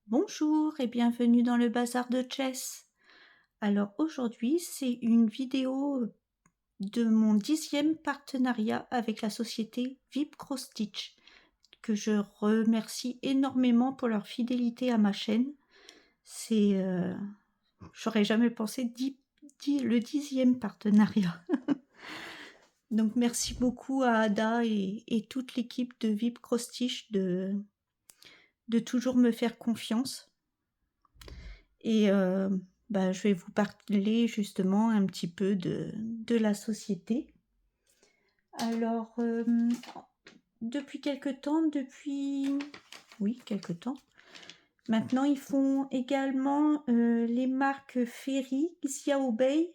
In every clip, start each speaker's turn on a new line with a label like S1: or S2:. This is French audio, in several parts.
S1: Bonjour et bienvenue dans le bazar de Chess. Alors aujourd'hui, c'est une vidéo de mon 10e partenariat avec la société Vipcrostitch, que je remercie énormément pour leur fidélité à ma chaîne. J'aurais jamais pensé le 10e partenariat. Donc merci beaucoup à Ada et toute l'équipe de Vipcrostitch de toujours me faire confiance. Et je vais vous parler justement un petit peu de la société. Alors, depuis quelque temps, quelque temps, maintenant ils font également les marques Ferry, Xiaobei,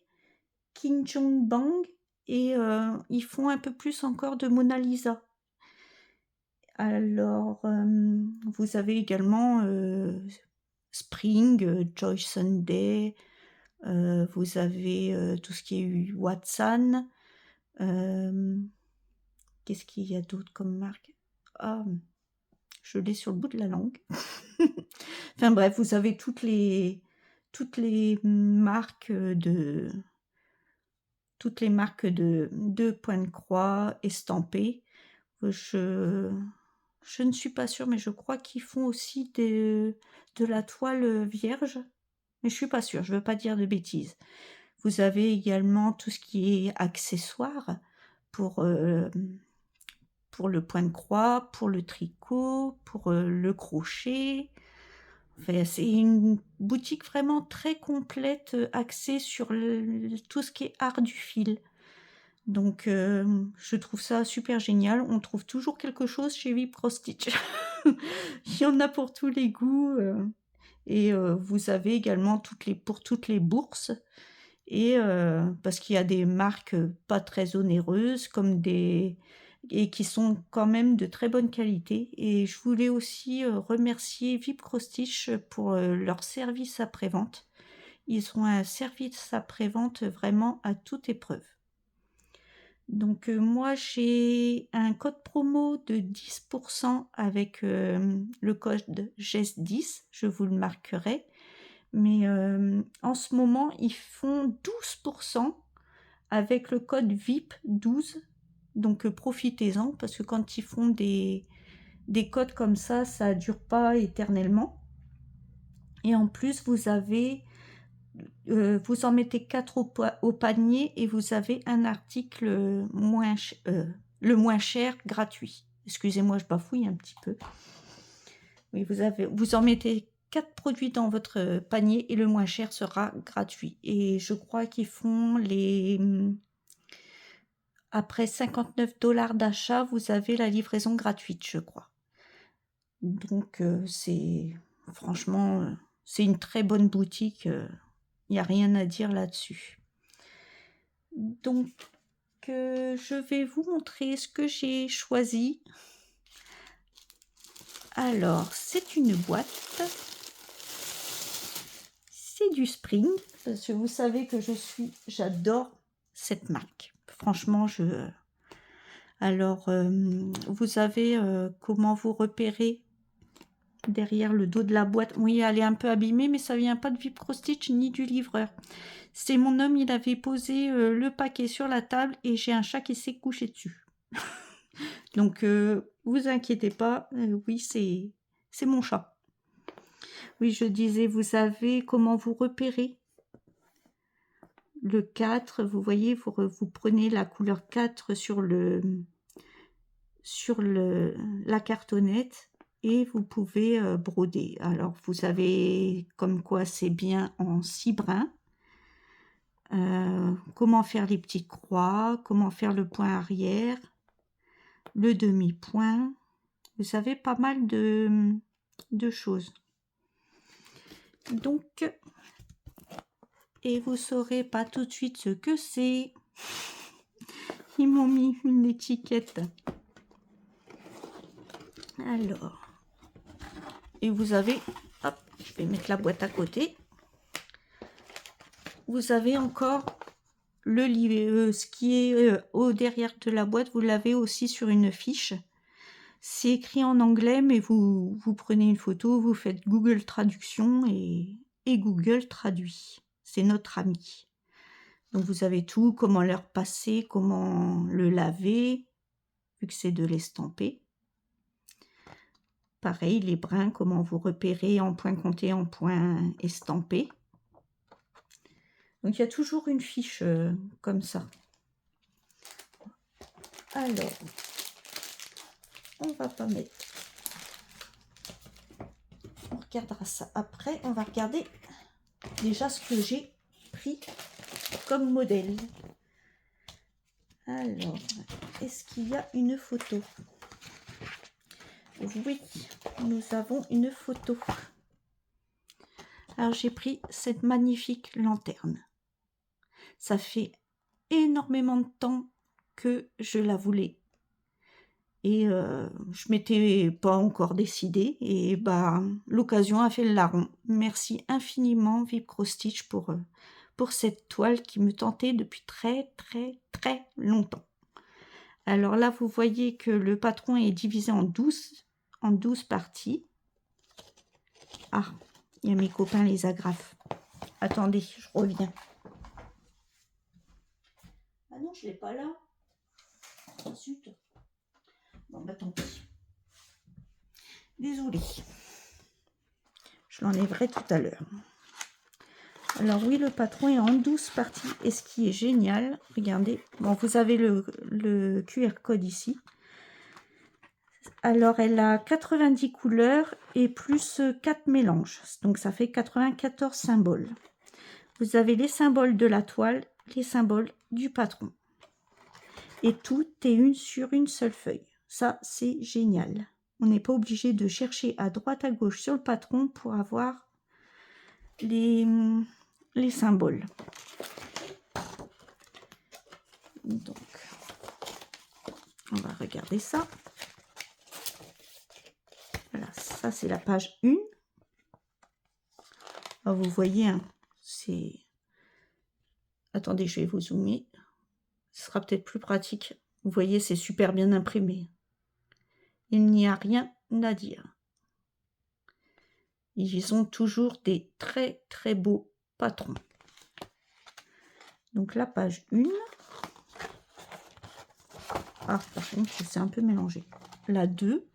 S1: Qingyongbang et ils font un peu plus encore de Mona Lisa. Alors, vous avez également Spring, Joy Sunday, vous avez tout ce qui est Watson. Qu'est-ce qu'il y a d'autre comme marque? Ah, je l'ai sur le bout de la langue. Enfin bref, vous avez toutes les marques de point de croix estampées. Je ne suis pas sûre, mais je crois qu'ils font aussi de la toile vierge. Mais je suis pas sûre, je veux pas dire de bêtises. Vous avez également tout ce qui est accessoires pour le point de croix, pour le tricot, pour le crochet. Enfin, c'est une boutique vraiment très complète, axée sur tout ce qui est art du fil. Donc, je trouve ça super génial. On trouve toujours quelque chose chez Vipcrostitch. Il y en a pour tous les goûts. Et vous avez également pour toutes les bourses. Et parce qu'il y a des marques pas très onéreuses et qui sont quand même de très bonne qualité. Et je voulais aussi remercier Vipcrostitch pour leur service après-vente. Ils ont un service après-vente vraiment à toute épreuve. Donc moi j'ai un code promo de 10% avec le code GES10, je vous le marquerai. Mais en ce moment, ils font 12% avec le code VIP12. Donc profitez-en, parce que quand ils font des codes comme ça ne dure pas éternellement. Et en plus, vous en mettez 4 au panier et vous avez un article le moins cher gratuit. Excusez-moi, je bafouille un petit peu. Oui, vous en mettez 4 produits dans votre panier et le moins cher sera gratuit. Et je crois qu'ils font après 59 $ d'achat, vous avez la livraison gratuite, je crois. Donc, franchement, c'est une très bonne boutique. Il n'y a rien à dire là-dessus. Donc, je vais vous montrer ce que j'ai choisi. Alors, c'est une boîte. C'est du Spring, parce que vous savez que j'adore cette marque. Franchement, Alors, vous avez comment vous repérer derrière le dos de la boîte. Oui, elle est un peu abîmée, mais ça vient pas de Vipcrostitch ni du livreur. C'est mon homme, il avait posé le paquet sur la table et j'ai un chat qui s'est couché dessus. Donc, vous inquiétez pas, oui, c'est mon chat. Oui, je disais, vous savez comment vous repérer le 4, vous voyez, vous prenez la couleur 4 sur la cartonnette et vous pouvez broder. Alors, vous savez comme quoi c'est bien en 6 brins. Comment faire les petites croix, comment faire le point arrière, le demi-point. Vous savez, pas mal de choses. Donc, et vous saurez pas tout de suite ce que c'est. Ils m'ont mis une étiquette. Alors, et vous avez, hop, je vais mettre la boîte à côté. Vous avez encore le livre, ce qui est au derrière de la boîte, vous l'avez aussi sur une fiche. C'est écrit en anglais, mais vous prenez une photo, vous faites Google Traduction et Google traduit. C'est notre ami. Donc vous avez tout, comment le repasser, comment le laver, vu que c'est de l'estamper. Pareil, les brins, comment vous repérez en point compté, en point estampé. Donc il y a toujours une fiche comme ça. Alors, on va pas mettre. On regardera ça après. On va regarder déjà ce que j'ai pris comme modèle. Alors, est-ce qu'il y a une photo? Oui, nous avons une photo. Alors, j'ai pris cette magnifique lanterne. Ça fait énormément de temps que je la voulais. Et je m'étais pas encore décidée. Et bah, l'occasion a fait le larron. Merci infiniment, Vibcro-Stitch, pour cette toile qui me tentait depuis très longtemps. Alors là, vous voyez que le patron est divisé en 12 parties. Ah, il y a mes copains les agrafes. Attendez, je reviens. Ah non, je l'ai pas là. Oh, zut. Bon, bah tant pis. Désolée. Je l'enlèverai tout à l'heure. Alors oui, le patron est en 12 parties. Et ce qui est génial, regardez. Bon, vous avez le QR code ici. Alors, elle a 90 couleurs et plus 4 mélanges. Donc, ça fait 94 symboles. Vous avez les symboles de la toile, les symboles du patron. Et tout est sur une seule feuille. Ça, c'est génial. On n'est pas obligé de chercher à droite, à gauche sur le patron pour avoir les symboles. Donc, on va regarder ça. Voilà, ça c'est la page 1. Alors, vous voyez, hein, c'est... Attendez, je vais vous zoomer. Ce sera peut-être plus pratique. Vous voyez, c'est super bien imprimé. Il n'y a rien à dire. Ils ont toujours des très beaux patrons. Donc la page 1. Ah, par contre, c'est un peu mélangé. La 2.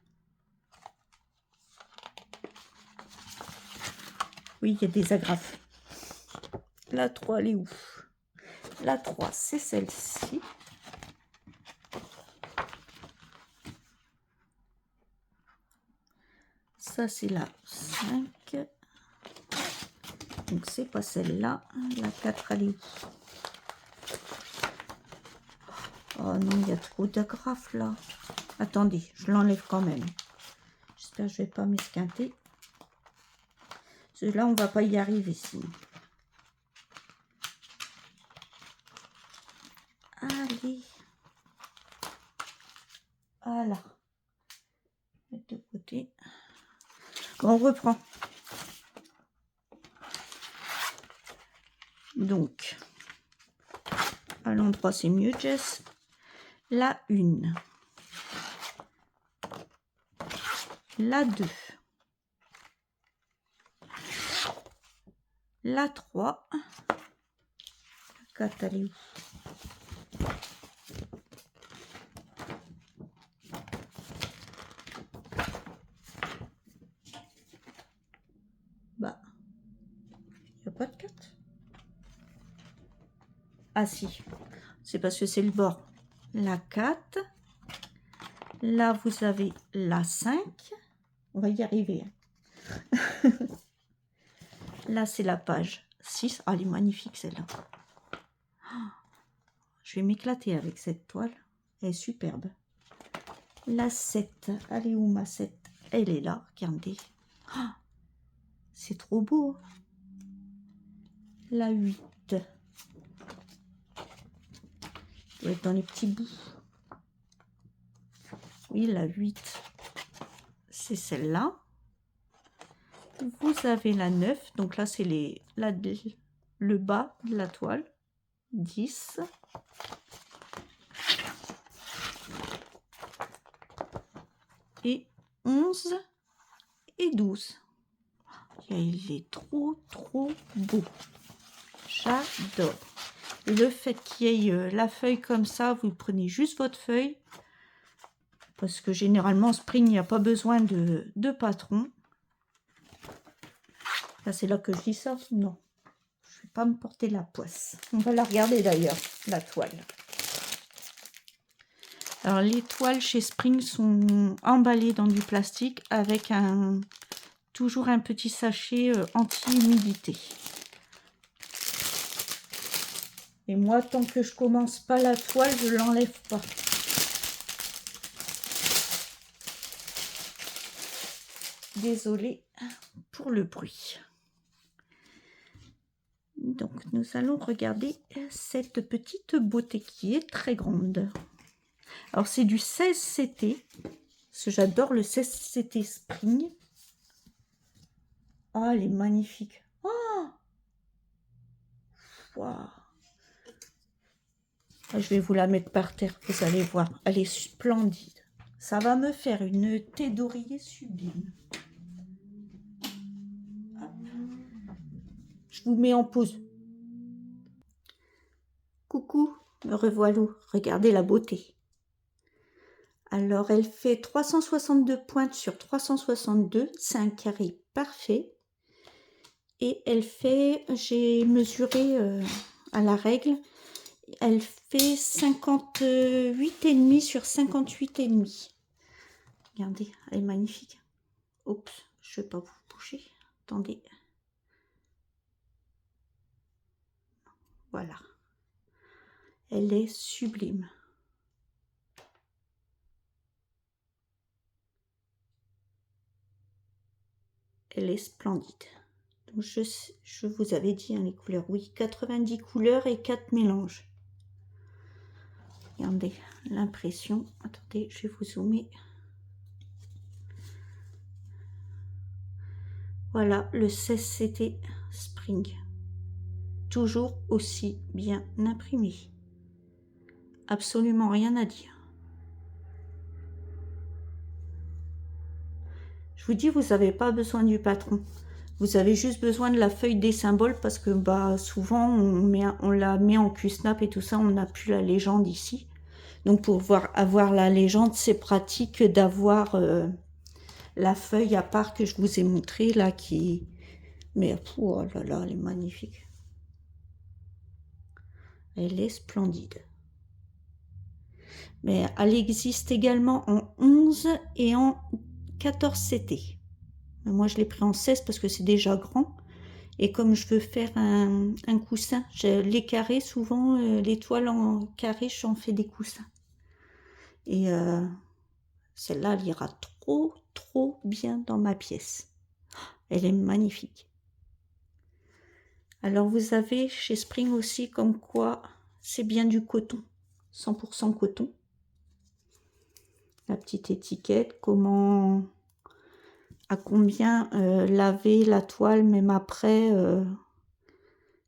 S1: Oui, il y a des agrafes. La 3, elle est où? La 3, c'est celle-ci. Ça, c'est la 5. Donc, c'est pas celle-là. La 4, elle est où? Oh non, il y a trop d'agrafes là. Attendez, je l'enlève quand même. J'espère que je vais pas m'esquinter. Là, on va pas y arriver sinon. Allez. Voilà. Mettre de côté. Bon, on reprend. Donc, à l'endroit, c'est mieux, Jess. La 1. La 2. La 3. La 4, elle est où? Bah, il n'y a pas de 4. Ah si, c'est parce que c'est le bord. La 4. Là, vous avez la 5. On va y arriver. Là, c'est la page 6. Ah, elle est magnifique, celle-là. Je vais m'éclater avec cette toile. Elle est superbe. La 7. Elle est où, ma 7? Elle est là, regardez. C'est trop beau. La 8. Elle doit être dans les petits bouts. Oui, la 8. C'est celle-là. Vous avez la 9. Donc là, c'est le bas de la toile. 10. et 11 et 12. Il est trop beau. J'adore. Et le fait qu'il y ait la feuille comme ça, vous prenez juste votre feuille. Parce que généralement, Spring, il n'y a pas besoin de patron. Là, c'est là que je dis ça. Non, je ne vais pas me porter la poisse. On va la regarder d'ailleurs, la toile. Alors, les toiles chez Spring sont emballées dans du plastique avec toujours un petit sachet anti-humidité. Et moi, tant que je commence pas la toile, je l'enlève pas. Désolée pour le bruit. Donc, nous allons regarder cette petite beauté qui est très grande. Alors, c'est du 16CT. Parce que j'adore le 16CT Spring. Ah, elle est magnifique. Oh, wow. Je vais vous la mettre par terre, vous allez voir. Elle est splendide. Ça va me faire une thé d'oreiller sublime. Je vous mets en pause. Coucou, me revoilà. Regardez la beauté. Alors, elle fait 362 pointes sur 362. C'est un carré parfait. Et elle fait, j'ai mesuré à la règle, elle fait 58,5 sur 58,5. Regardez, elle est magnifique. Oups, je ne vais pas vous bouger. Attendez. Voilà. Elle est sublime. Elle est splendide. Donc je vous avais dit hein, les couleurs. Oui, 90 couleurs et 4 mélanges. Regardez l'impression. Attendez, je vais vous zoomer. Voilà le 16CT Spring. Toujours aussi bien imprimé. Absolument rien à dire. Je vous dis, vous n'avez pas besoin du patron. Vous avez juste besoin de la feuille des symboles parce que bah, souvent on la met en Q-Snap et tout ça, on n'a plus la légende ici. Donc pour avoir la légende, c'est pratique d'avoir la feuille à part que je vous ai montré là qui... Mais oh là là, elle est magnifique. Elle est splendide. Mais elle existe également en 11 et en 14CT. Moi, je l'ai pris en 16 parce que c'est déjà grand. Et comme je veux faire un coussin, les carrés, souvent, les toiles en carré, j'en fais des coussins. Et celle-là, elle ira trop bien dans ma pièce. Elle est magnifique. Alors, vous avez chez Spring aussi comme quoi c'est bien du coton, 100% coton. La petite étiquette, comment... à combien laver la toile, même après,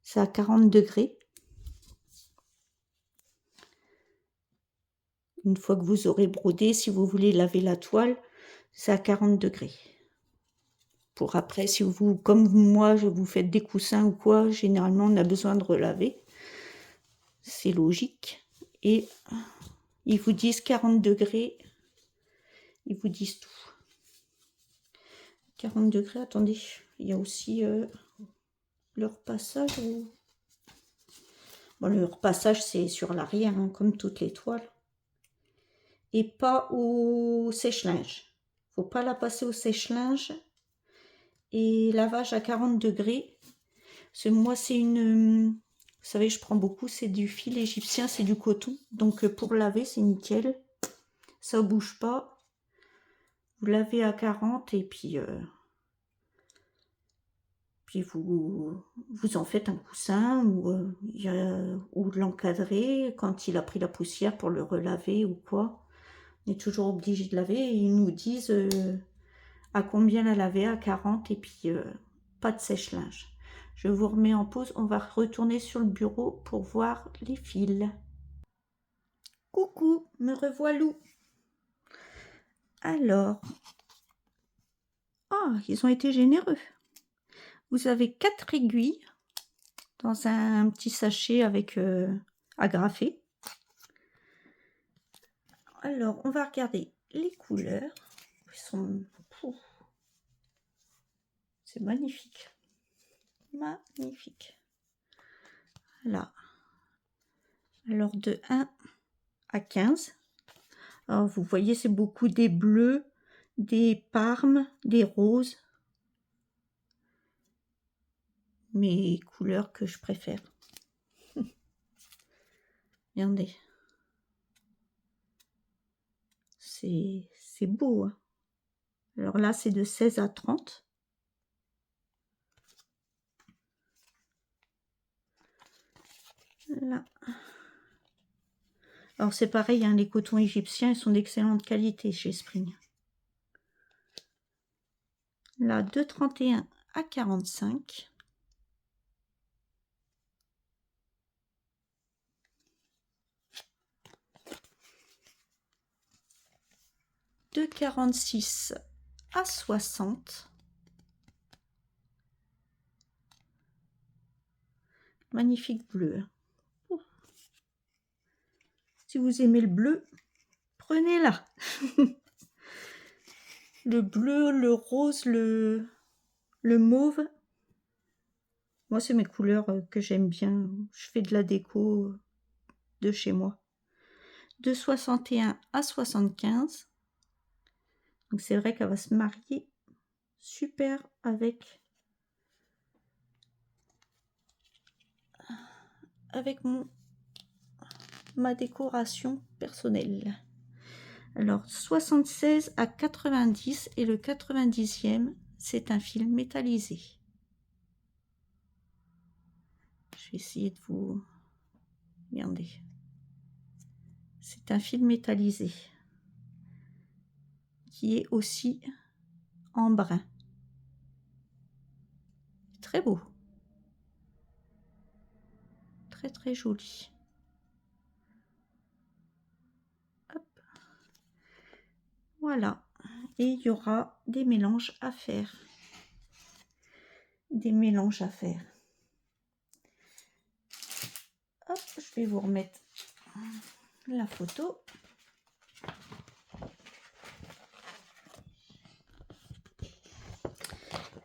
S1: c'est à 40 degrés. Une fois que vous aurez brodé, si vous voulez laver la toile, c'est à 40 degrés. Pour après, si vous, comme moi, vous faites des coussins ou quoi, généralement, on a besoin de relaver. C'est logique. Et ils vous disent 40 degrés. Ils vous disent tout. 40 degrés, attendez, il y a aussi le repassage. Bon, le repassage, c'est sur l'arrière, hein, comme toutes les toiles. Et pas au sèche-linge. Faut pas la passer au sèche-linge. Et lavage à 40 degrés. Parce que moi, c'est une... Vous savez, je prends beaucoup, c'est du fil égyptien, c'est du coton. Donc, pour laver, c'est nickel. Ça ne bouge pas. Vous lavez à 40 et puis vous en faites un coussin ou l'encadrer quand il a pris la poussière pour le relaver ou quoi. On est toujours obligé de laver et ils nous disent à combien la laver, à 40 et puis pas de sèche-linge. Je vous remets en pause, on va retourner sur le bureau pour voir les fils. Coucou, me revoilà. Alors, ils ont été généreux. Vous avez 4 aiguilles dans un petit sachet avec agrafé. Alors, on va regarder les couleurs. Ils sont... C'est magnifique. Magnifique. Là. Alors, de 1 à 15. Alors, vous voyez, c'est beaucoup des bleus, des parmes, des roses. Mes couleurs que je préfère. Regardez. C'est beau. Hein. Alors là, c'est de 16 à 30. Là. Alors c'est pareil, hein, les cotons égyptiens, ils sont d'excellente qualité chez Spring. Là, de 31 à 45. De 46 à 60. Magnifique bleu. Si vous aimez le bleu, prenez-la. Le bleu, le rose, le mauve. Moi, c'est mes couleurs que j'aime bien. Je fais de la déco de chez moi. De 61 à 75. Donc, c'est vrai qu'elle va se marier super avec ma décoration personnelle. Alors, 76 à 90 et le 90e, c'est un fil métallisé. Je vais essayer de vous... Regardez. C'est un fil métallisé qui est aussi en brun. Très beau. Très très joli. Hop. Voilà. Et il y aura des mélanges à faire. Des mélanges à faire. Hop, je vais vous remettre la photo.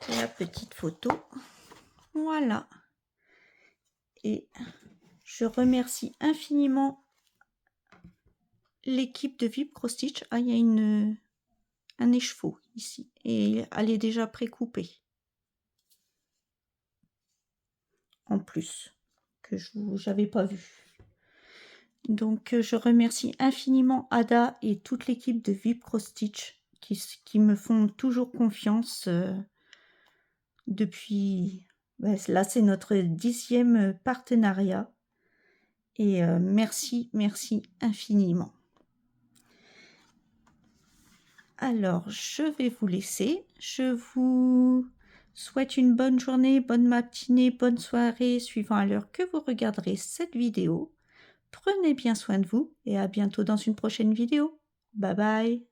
S1: La petite photo. Voilà. Et je remercie infiniment l'équipe de VIP Cross Stitch. Ah, il y a un écheveau ici. Et elle est déjà précoupée. En plus, que je n'avais pas vu. Donc, je remercie infiniment Ada et toute l'équipe de VIP Cross Stitch qui me font toujours confiance depuis... Là, c'est notre 10e partenariat. Et merci, merci infiniment. Alors, je vais vous laisser. Je vous souhaite une bonne journée, bonne matinée, bonne soirée, suivant à l'heure que vous regarderez cette vidéo. Prenez bien soin de vous et à bientôt dans une prochaine vidéo. Bye bye.